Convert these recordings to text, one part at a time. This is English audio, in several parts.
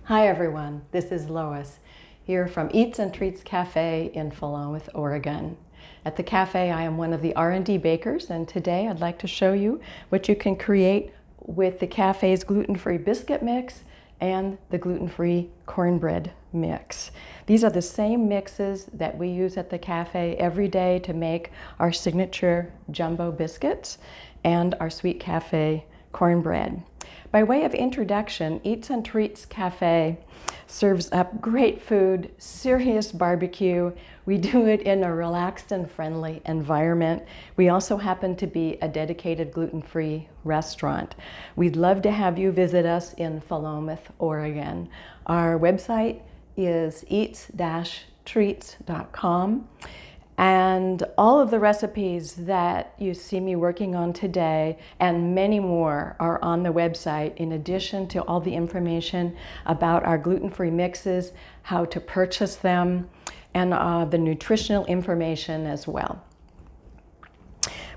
Hi everyone, this is Lois here from Eats and Treats Café in Philomath, Oregon. At the cafe I am one of the R&D bakers, and today I'd like to show you what you can create with the cafe's gluten-free biscuit mix and the gluten-free cornbread mix. These are the same mixes that we use at the cafe every day to make our signature jumbo biscuits and our sweet cafe cornbread. By way of introduction, Eats and Treats Café serves up great food, serious barbecue. We do it in a relaxed and friendly environment. We also happen to be a dedicated gluten-free restaurant. We'd love to have you visit us in Philomath, Oregon. Our website is eats-treats.com. And all of the recipes that you see me working on today and many more are on the website, in addition to all the information about our gluten-free mixes, how to purchase them, and the nutritional information as well.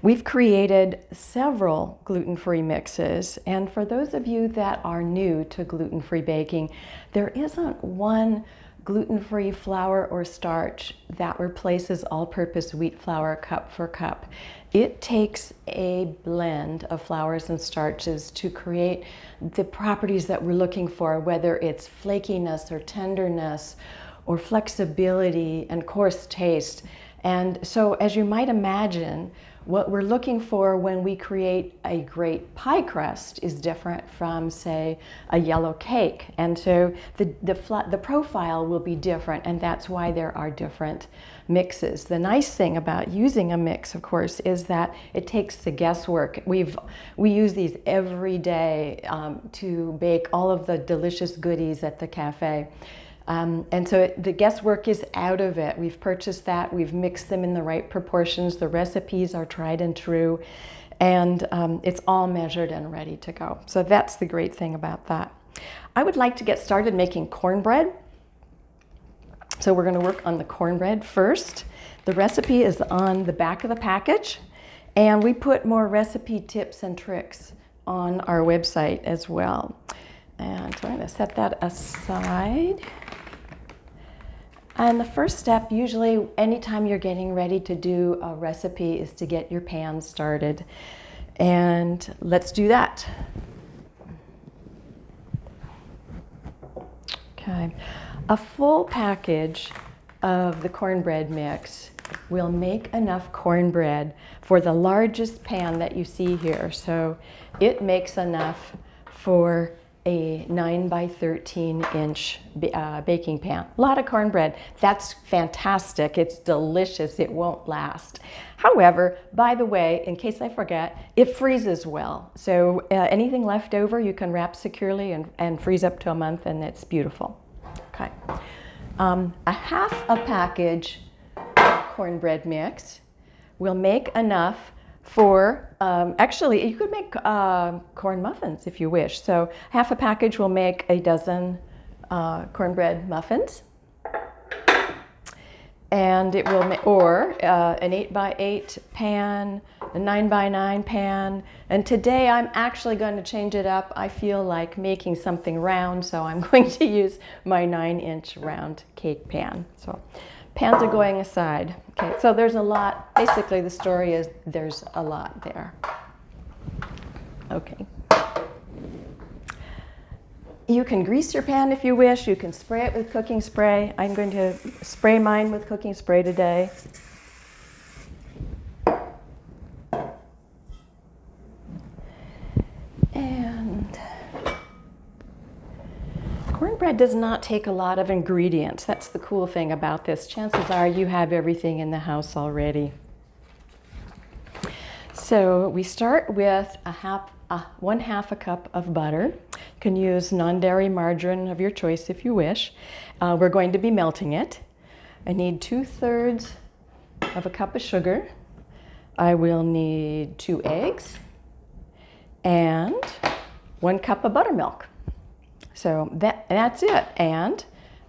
We've created several gluten-free mixes, and for those of you that are new to gluten-free baking, there isn't one gluten-free flour or starch that replaces all-purpose wheat flour cup for cup. It takes a blend of flours and starches to create the properties that we're looking for, whether it's flakiness or tenderness or flexibility and coarse taste. And so, as you might imagine, what we're looking for when we create a great pie crust is different from, say, a yellow cake. And so the profile will be different, and that's why there are different mixes. The nice thing about using a mix, of course, is that it takes the guesswork. We use these every day to bake all of the delicious goodies at the cafe. And so the guesswork is out of it. We've purchased that, we've mixed them in the right proportions, the recipes are tried and true, and it's all measured and ready to go. So that's the great thing about that. I would like to get started making cornbread. So we're going to work on the cornbread first. The recipe is on the back of the package, and we put more recipe tips and tricks on our website as well. And so I'm going to set that aside. And the first step, usually anytime you're getting ready to do a recipe, is to get your pan started. And let's do that. Okay, a full package of the cornbread mix will make enough cornbread for the largest pan that you see here. So it makes enough for a 9 by 13 inch baking pan. A lot of cornbread. That's fantastic. It's delicious. It won't last. However, by the way, in case I forget, it freezes well. So anything left over you can wrap securely and freeze up to a month, and it's beautiful. Okay. A half a package of cornbread mix will make enough for, actually, you could make corn muffins if you wish. So half a package will make a dozen cornbread muffins. And it will make, or an 8 by 8 pan, a 9 by 9 pan. And today I'm actually going to change it up. I feel like making something round, so I'm going to use my 9-inch round cake pan. So pans are going aside. Okay, so there's a lot. Basically, the story is there's a lot there. Okay. You can grease your pan if you wish. You can spray it with cooking spray. I'm going to spray mine with cooking spray today. And cornbread does not take a lot of ingredients. That's the cool thing about this. Chances are you have everything in the house already. So we start with 1/2 a cup of butter. You can use non-dairy margarine of your choice if you wish. We're going to be melting it. I need 2/3 of a cup of sugar. I will need 2 eggs and 1 cup of buttermilk. So that's it. And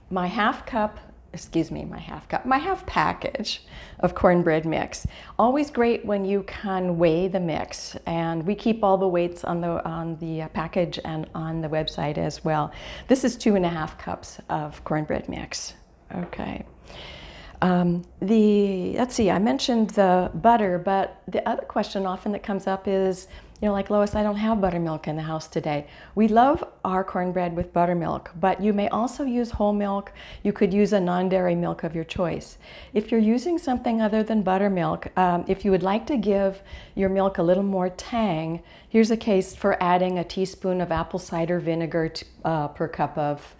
my 1/2 cup excuse me, my half cup, my half package of cornbread mix. Always great when you can weigh the mix, and we keep all the weights on the package and on the website as well. This is 2.5 cups of cornbread mix. Okay. Let's see, I mentioned the butter, but the other question often that comes up is, you know, like, Lois, I don't have buttermilk in the house today. We love our cornbread with buttermilk, but you may also use whole milk. You could use a non-dairy milk of your choice. If you're using something other than buttermilk, if you would like to give your milk a little more tang, here's a case for adding a teaspoon of apple cider vinegar per cup of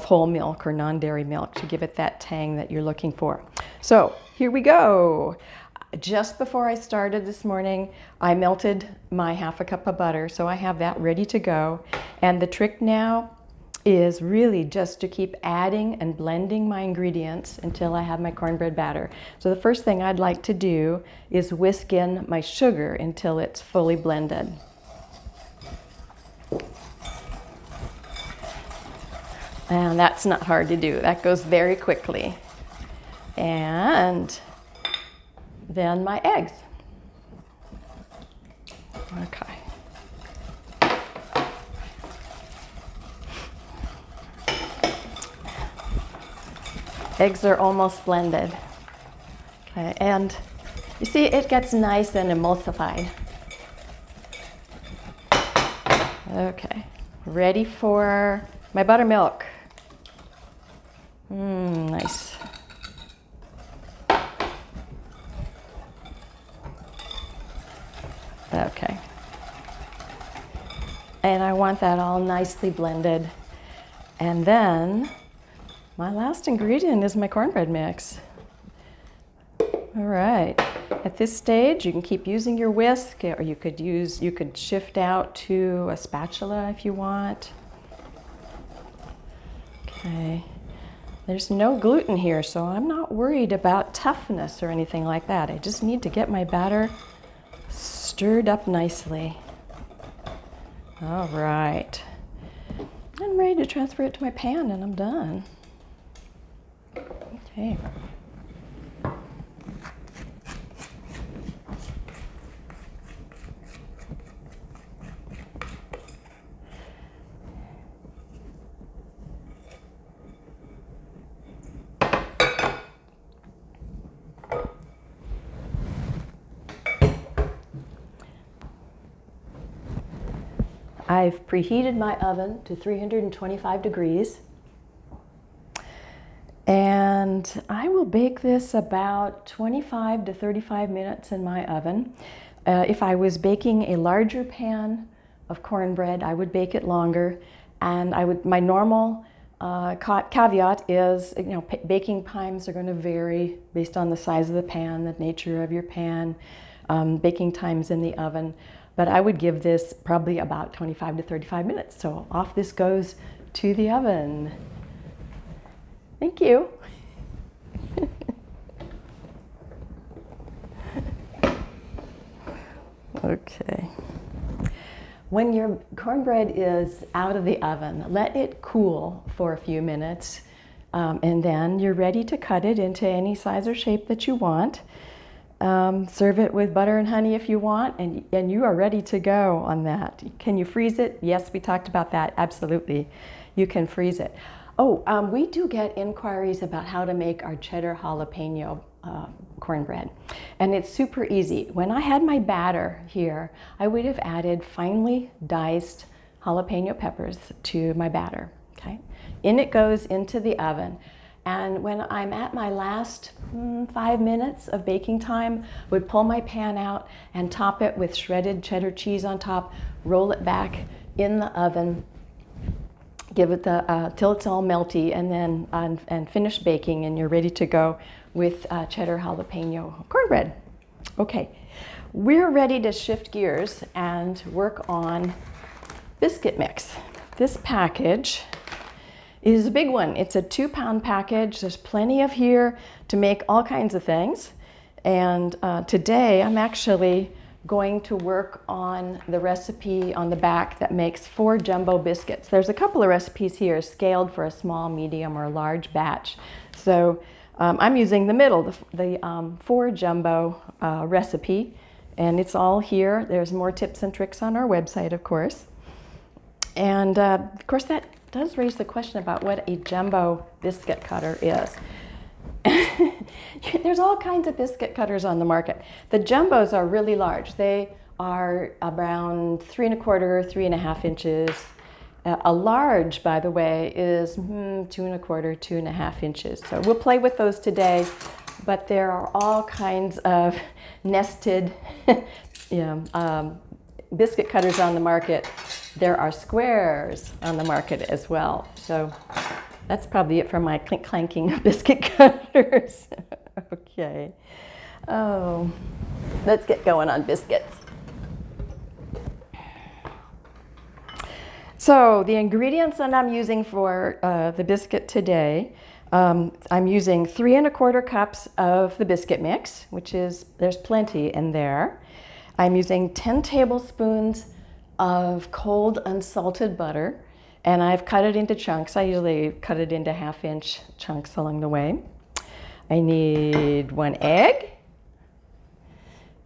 whole milk or non-dairy milk to give it that tang that you're looking for. So here we go. Just before I started this morning, I melted my half a cup of butter, so I have that ready to go. And the trick now is really just to keep adding and blending my ingredients until I have my cornbread batter. So the first thing I'd like to do is whisk in my sugar until it's fully blended. And that's not hard to do. That goes very quickly. And then my eggs. Okay. Eggs are almost blended. Okay, and you see it gets nice and emulsified. Okay, ready for my buttermilk. Nice. Okay. And I want that all nicely blended. And then my last ingredient is my cornbread mix. All right. At this stage, you can keep using your whisk, or you could shift out to a spatula if you want. Okay. There's no gluten here, so I'm not worried about toughness or anything like that. I just need to get my batter stirred up nicely. All right. I'm ready to transfer it to my pan and I'm done. Okay. I've preheated my oven to 325 degrees, and I will bake this about 25 to 35 minutes in my oven. If I was baking a larger pan of cornbread, I would bake it longer, and my normal caveat is, you know, baking times are going to vary based on the size of the pan, the nature of your pan, baking times in the oven. But I would give this probably about 25 to 35 minutes. So off this goes to the oven. Thank you. Okay. When your cornbread is out of the oven, let it cool for a few minutes, and then you're ready to cut it into any size or shape that you want. Serve it with butter and honey if you want, and you are ready to go on that. Can you freeze it? Yes, we talked about that. Absolutely. You can freeze it. Oh, we do get inquiries about how to make our cheddar jalapeno cornbread. And it's super easy. When I had my batter here, I would have added finely diced jalapeno peppers to my batter. Okay? In it goes into the oven. And when I'm at my last 5 minutes of baking time, would pull my pan out and top it with shredded cheddar cheese on top, roll it back in the oven, give it till it's all melty, and then and finish baking, and you're ready to go with cheddar jalapeno cornbread. Okay, we're ready to shift gears and work on biscuit mix. This package is a big one. It's a 2-pound package. There's plenty of here to make all kinds of things. And today I'm actually going to work on the recipe on the back that makes 4 jumbo biscuits. There's a couple of recipes here scaled for a small, medium, or large batch. So I'm using the middle, the 4 jumbo recipe, and it's all here. There's more tips and tricks on our website, of course. And of course, that does raise the question about what a jumbo biscuit cutter is. There's all kinds of biscuit cutters on the market. The jumbos are really large. They are around 3 1/4, 3 1/2 inches. A large, by the way, is 2 1/4, 2 1/2 inches. So we'll play with those today, but there are all kinds of nested biscuit cutters on the market. There are squares on the market as well. So that's probably it for my clanking biscuit cutters. Okay. Oh, let's get going on biscuits. So the ingredients that I'm using for the biscuit today, I'm using 3 1/4 cups of the biscuit mix, which is, there's plenty in there. I'm using 10 tablespoons of cold unsalted butter, and I've cut it into chunks. I usually cut it into 1/2 inch chunks along the way. I need 1 egg,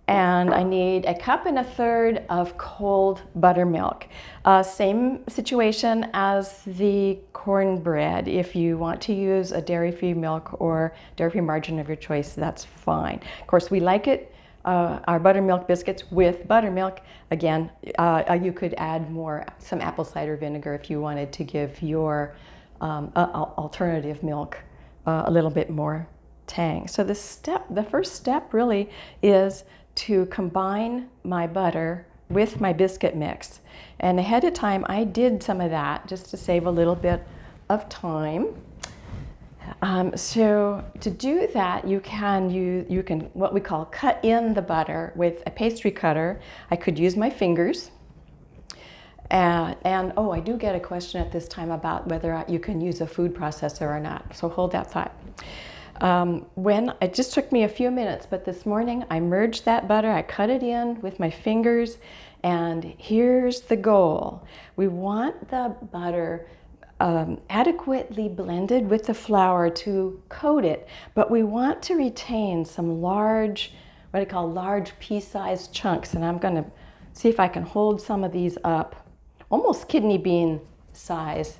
and I need 1 1/3 cups of cold buttermilk. Same situation as the cornbread. If you want to use a dairy-free milk or dairy-free margarine of your choice, that's fine. Of course, we like it, our buttermilk biscuits with buttermilk. Again, you could add some apple cider vinegar if you wanted to give your alternative milk a little bit more tang. So the first step really is to combine my butter with my biscuit mix. And ahead of time, I did some of that just to save a little bit of time. So to do that, you can what we call cut in the butter with a pastry cutter. I could use my fingers. And oh, I do get a question at this time about whether you can use a food processor or not. So hold that thought. It just took me a few minutes, but this morning I merged that butter, I cut it in with my fingers, and here's the goal. We want the butter adequately blended with the flour to coat it, but we want to retain some large, what I call large pea-sized chunks, and I'm going to see if I can hold some of these up, almost kidney bean size,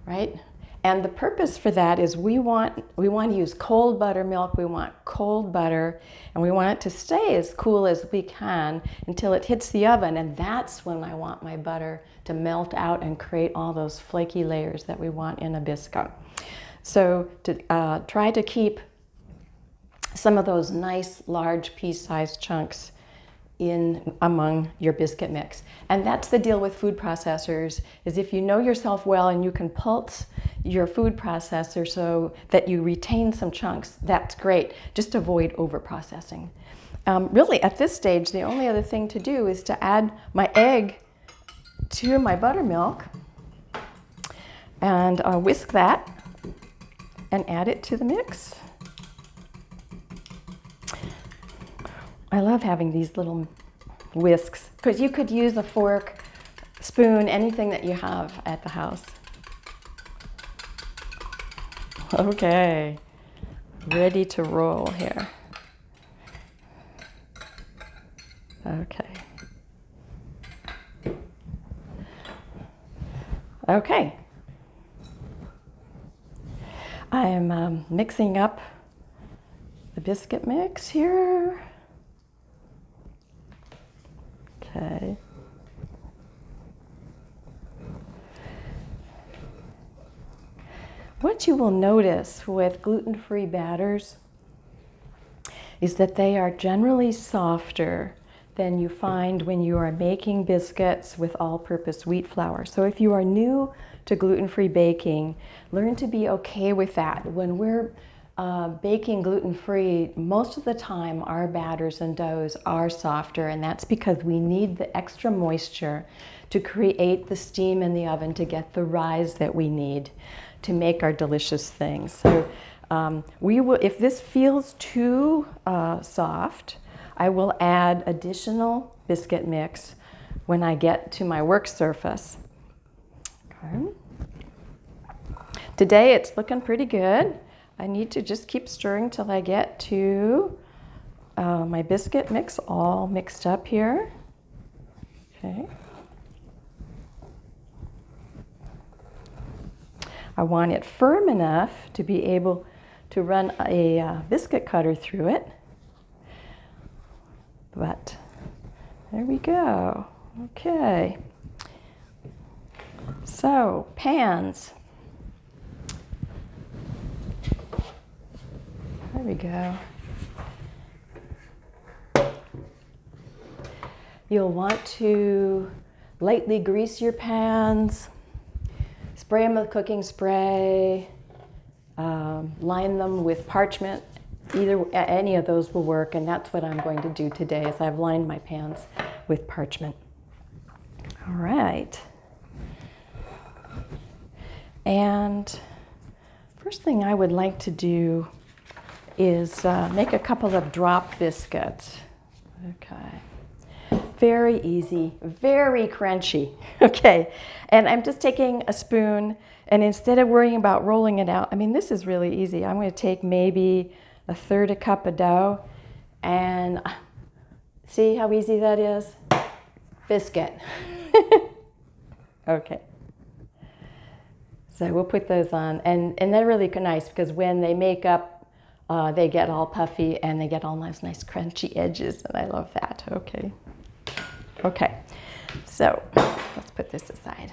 right? And the purpose for that is we want to use cold buttermilk, we want cold butter, and we want it to stay as cool as we can until it hits the oven, and that's when I want my butter to melt out and create all those flaky layers that we want in a biscuit. So to try to keep some of those nice large pea-sized chunks in among your biscuit mix. And that's the deal with food processors, is if you know yourself well and you can pulse your food processor so that you retain some chunks, that's great. Just avoid over-processing. Really, at this stage, the only other thing to do is to add my egg to my buttermilk and whisk that and add it to the mix. I love having these little whisks because you could use a fork, spoon, anything that you have at the house. Okay, ready to roll here. Okay. Okay. I'm mixing up the biscuit mix here. Okay. What you will notice with gluten-free batters is that they are generally softer than you find when you are making biscuits with all-purpose wheat flour. So if you are new to gluten-free baking, learn to be okay with that. When we're baking gluten-free, most of the time our batters and doughs are softer, and that's because we need the extra moisture to create the steam in the oven to get the rise that we need to make our delicious things. So if this feels too soft, I will add additional biscuit mix when I get to my work surface. Okay. Today it's looking pretty good. I need to just keep stirring till I get to my biscuit mix all mixed up here. Okay. I want it firm enough to be able to run a biscuit cutter through it. But there we go. Okay. So, pans. There we go. You'll want to lightly grease your pans, spray them with cooking spray, line them with parchment. Any of those will work, and that's what I'm going to do today, is I've lined my pans with parchment. All right. And first thing I would like to do is make a couple of drop biscuits. Okay. Very easy, very crunchy. Okay, and I'm just taking a spoon, and instead of worrying about rolling it out, I mean, this is really easy. I'm going to take maybe 1/3 cup of dough, and see how easy that is? Biscuit. Okay. So we'll put those on, and they're really nice because when they make up, they get all puffy and they get all nice crunchy edges, and I love that. Okay. Okay, so let's put this aside.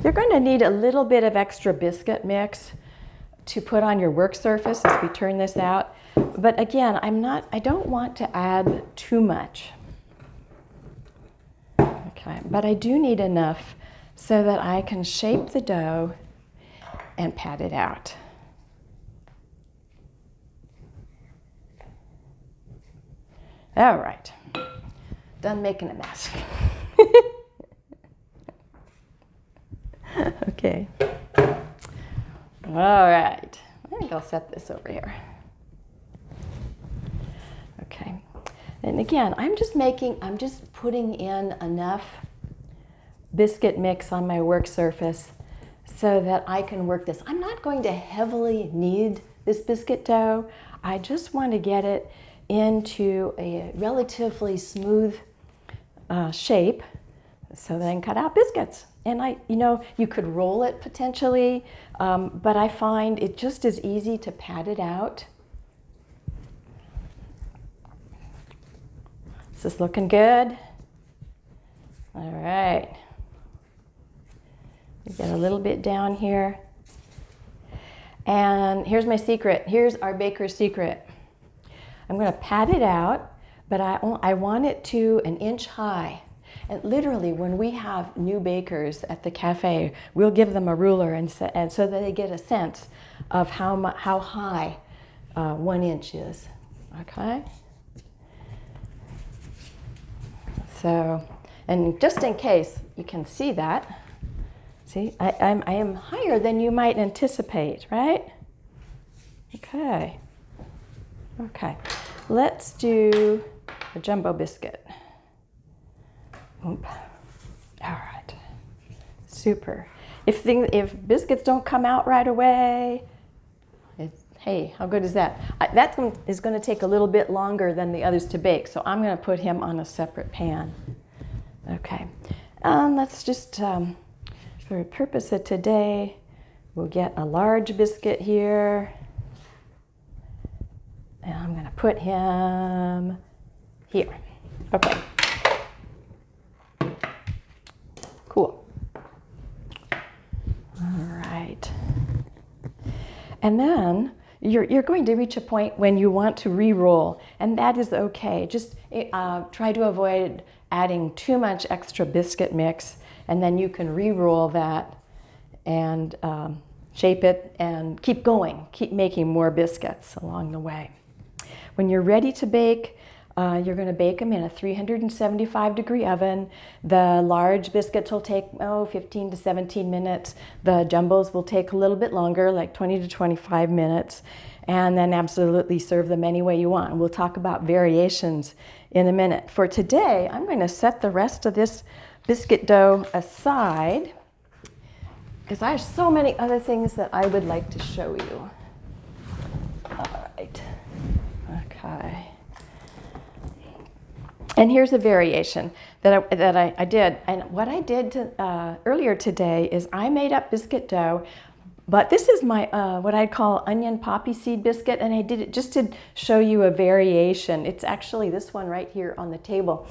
You're going to need a little bit of extra biscuit mix to put on your work surface as we turn this out. But again, I don't want to add too much. Okay, but I do need enough so that I can shape the dough and pat it out. All right, done making a mess. Okay. All right, I think I'll set this over here. Okay, and again, I'm just putting in enough biscuit mix on my work surface so that I can work this. I'm not going to heavily knead this biscuit dough. I just want to get it into a relatively smooth shape so that I can cut out biscuits. And you could roll it potentially, but I find it just as easy to pat it out. Is this looking good? All right. We get a little bit down here. And here's my secret. Here's our baker's secret. I'm going to pat it out, but I want it to 1 inch high. And literally, when we have new bakers at the cafe, we'll give them a ruler and so that they get a sense of how high 1 inch is. Okay. So, and just in case you can see that, see, I am higher than you might anticipate, right? Okay. Okay. Let's do a jumbo biscuit. Oop. All right. Super. If biscuits don't come out right away, hey, how good is that? That one is going to take a little bit longer than the others to bake, so I'm going to put him on a separate pan. Okay. Let's just, for the purpose of today, we'll get a large biscuit here. And I'm going to put him here. Okay. Cool. All right. And then you're going to reach a point when you want to re-roll, and that is okay. Just try to avoid adding too much extra biscuit mix, and then you can re-roll that and shape it and keep going. Keep making more biscuits along the way. When you're ready to bake, You're going to bake them in a 375-degree oven. The large biscuits will take 15 to 17 minutes. The jumbos will take a little bit longer, like 20 to 25 minutes. And then absolutely serve them any way you want. We'll talk about variations in a minute. For today, I'm going to set the rest of this biscuit dough aside because I have so many other things that I would like to show you. All right. Okay. And here's a variation that I did. And what I did earlier today is I made up biscuit dough, but this is my what I'd call onion poppy seed biscuit, and I did it just to show you a variation. It's actually this one right here on the table.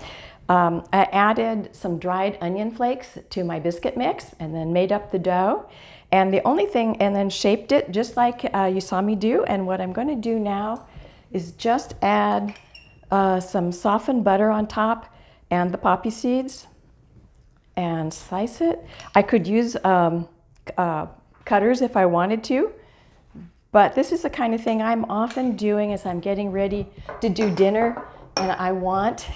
I added some dried onion flakes to my biscuit mix and then made up the dough. And the only thing, and then shaped it just like you saw me do. And what I'm going to do now is just add some softened butter on top and the poppy seeds and slice it. I could use cutters if I wanted to, but this is the kind of thing I'm often doing as I'm getting ready to do dinner and I want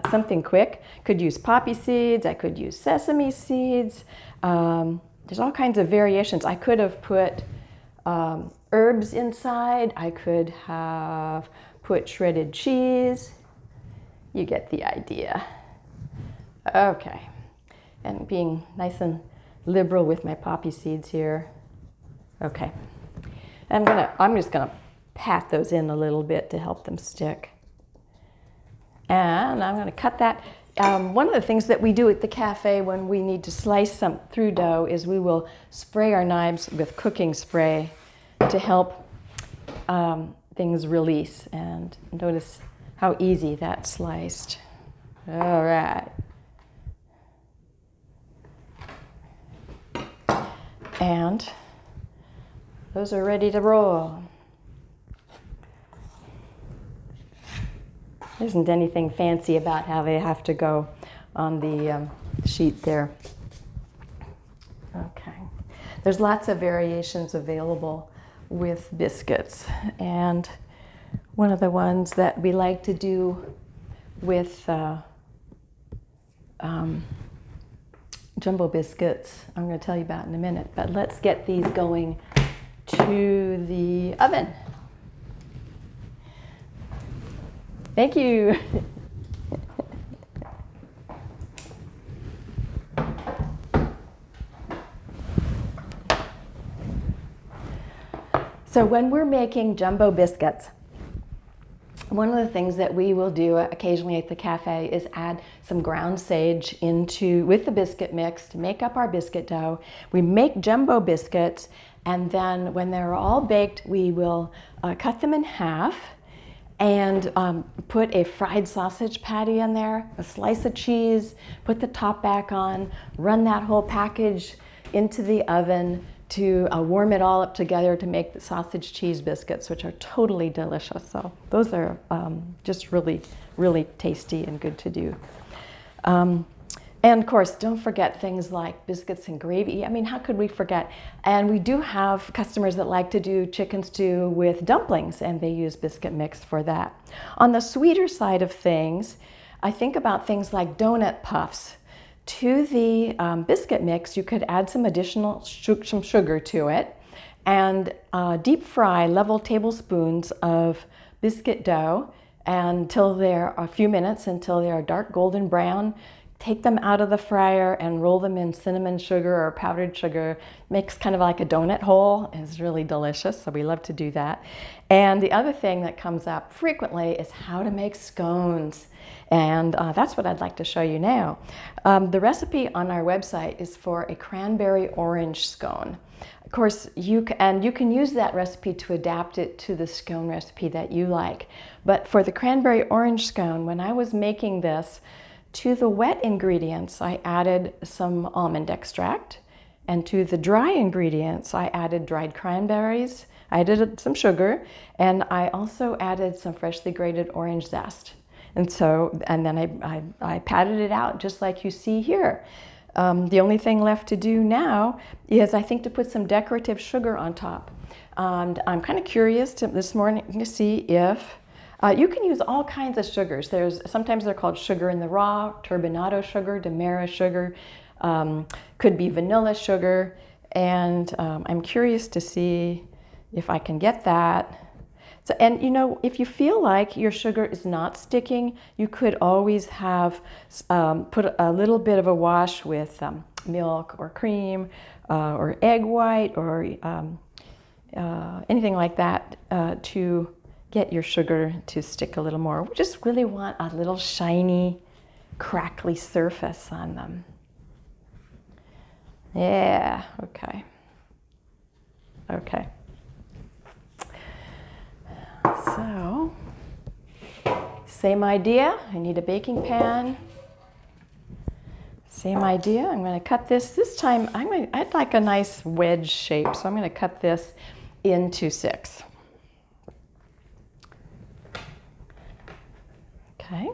something quick. Could use poppy seeds, I could use sesame seeds. There's all kinds of variations. I could have put herbs inside. I could have put shredded cheese. You get the idea. Okay, and being nice and liberal with my poppy seeds here. Okay, I'm just gonna pat those in a little bit to help them stick. And I'm gonna cut that. One of the things that we do at the cafe when we need to slice some through dough is we will spray our knives with cooking spray to help things release, and notice how easy that's sliced. All right. And those are ready to roll. There isn't anything fancy about how they have to go on the sheet there. Okay. There's lots of variations available with biscuits, and one of the ones that we like to do with jumbo biscuits I'm going to tell you about in a minute, but let's get these going to the oven. Thank you. So when we're making jumbo biscuits, one of the things that we will do occasionally at the cafe is add some ground sage with the biscuit mix to make up our biscuit dough. We make jumbo biscuits, and then when they're all baked, we will cut them in half and put a fried sausage patty in there, a slice of cheese, put the top back on, run that whole package into the oven to warm it all up together to make the sausage cheese biscuits, which are totally delicious. So those are just really, really tasty and good to do. And of course, don't forget things like biscuits and gravy. I mean, how could we forget? And we do have customers that like to do chicken stew with dumplings, and they use biscuit mix for that. On the sweeter side of things, I think about things like donut puffs. To the biscuit mix, you could add some additional some sugar to it and deep fry level tablespoons of biscuit dough until they're a few minutes until they are dark golden brown. Take them out of the fryer and roll them in cinnamon sugar or powdered sugar. Makes kind of like a donut hole. It's really delicious, so we love to do that. And the other thing that comes up frequently is how to make scones. And that's what I'd like to show you now. The recipe on our website is for a cranberry orange scone. Of course, you can use that recipe to adapt it to the scone recipe that you like. But for the cranberry orange scone, when I was making this, to the wet ingredients, I added some almond extract, and to the dry ingredients, I added dried cranberries, I added some sugar, and I also added some freshly grated orange zest. And then I patted it out just like you see here. The only thing left to do now is, I think, to put some decorative sugar on top. And I'm kind of curious this morning to see if You can use all kinds of sugars. Sometimes they're called sugar in the raw, turbinado sugar, demerara sugar, could be vanilla sugar, and I'm curious to see if I can get that. So, and if you feel like your sugar is not sticking, you could always have put a little bit of a wash with milk or cream or egg white or anything like that to get your sugar to stick a little more. We just really want a little shiny, crackly surface on them. Yeah, okay. Okay. So, same idea. I need a baking pan. Same idea. I'm going to cut this. This time, I'd like a nice wedge shape, so I'm going to cut this into 6. Okay.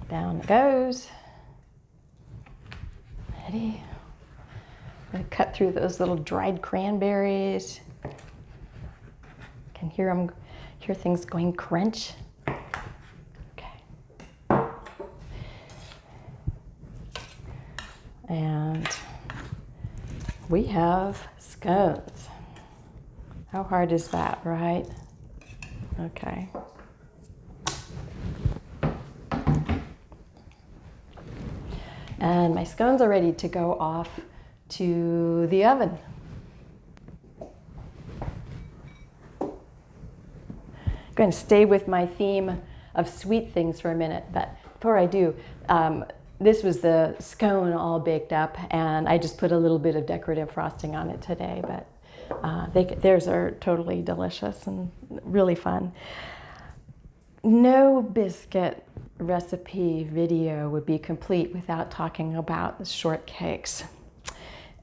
Down it goes. Ready? I'm going to cut through those little dried cranberries. Can hear things going crunch. Okay. And we have scones. How hard is that, right? Okay. And my scones are ready to go off to the oven. I'm going to stay with my theme of sweet things for a minute, but before I do, this was the scone all baked up, and I just put a little bit of decorative frosting on it today, but theirs are totally delicious and really fun. No biscuit recipe video would be complete without talking about the shortcakes.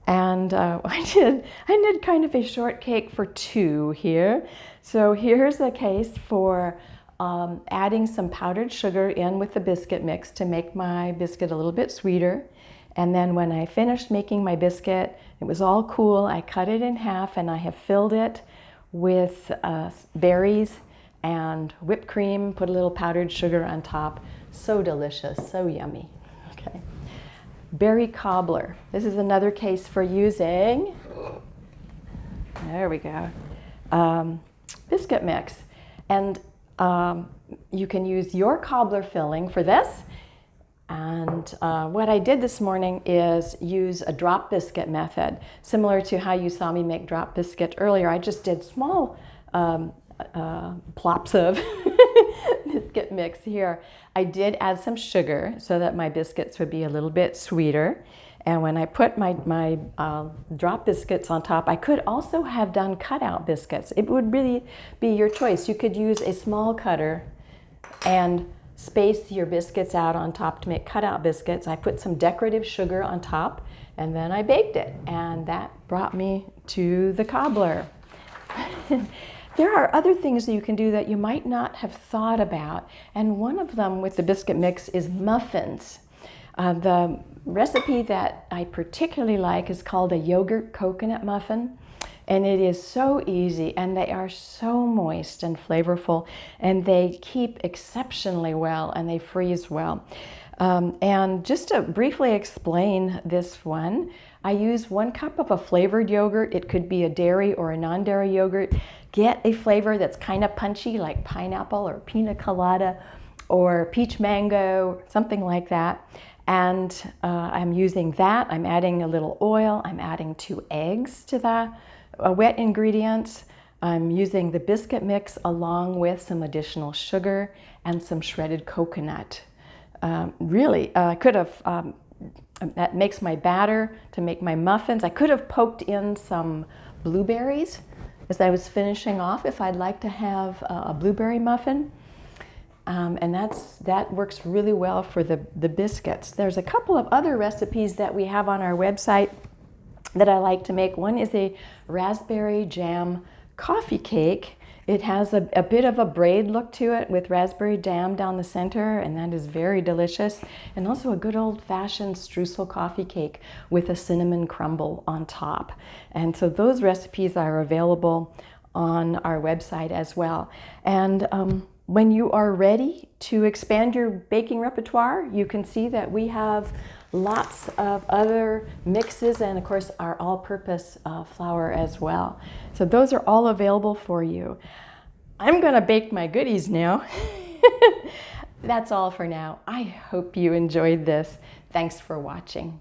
And I did kind of a shortcake for 2 here. So here's a case for adding some powdered sugar in with the biscuit mix to make my biscuit a little bit sweeter. And then when I finished making my biscuit, it was all cool. I cut it in half and I have filled it with berries and whipped cream, put a little powdered sugar on top. So delicious, so yummy. Okay. Berry cobbler. This is another case for using, there we go, biscuit mix. And you can use your cobbler filling for this. And what I did this morning is use a drop biscuit method, similar to how you saw me make drop biscuit earlier. I just did small plops of biscuit mix here. I did add some sugar so that my biscuits would be a little bit sweeter. And when I put my drop biscuits on top, I could also have done cutout biscuits. It would really be your choice. You could use a small cutter and space your biscuits out on top to make cutout biscuits. I put some decorative sugar on top and then I baked it. And that brought me to the cobbler. There are other things that you can do that you might not have thought about, and one of them with the biscuit mix is muffins. The recipe that I particularly like is called a yogurt coconut muffin, and it is so easy, and they are so moist and flavorful, and they keep exceptionally well, and they freeze well. And just to briefly explain this one, I use 1 cup of a flavored yogurt. It could be a dairy or a non-dairy yogurt. Get a flavor that's kind of punchy, like pineapple or pina colada or peach mango, something like that. And I'm using that. I'm adding a little oil. I'm adding 2 eggs to the wet ingredients. I'm using the biscuit mix along with some additional sugar and some shredded coconut. I could have, that makes my batter to make my muffins. I could have poked in some blueberries as I was finishing off if I'd like to have a blueberry muffin. And that works really well for the biscuits. There's a couple of other recipes that we have on our website that I like to make. One is a raspberry jam coffee cake. It has a bit of a braid look to it with raspberry jam down the center, and that is very delicious. And also a good old-fashioned streusel coffee cake with a cinnamon crumble on top. And so those recipes are available on our website as well. And when you are ready to expand your baking repertoire, you can see that we have lots of other mixes and of course our all-purpose flour as well. So those are all available for you. I'm gonna bake my goodies now. That's all for now. I hope you enjoyed this. Thanks for watching.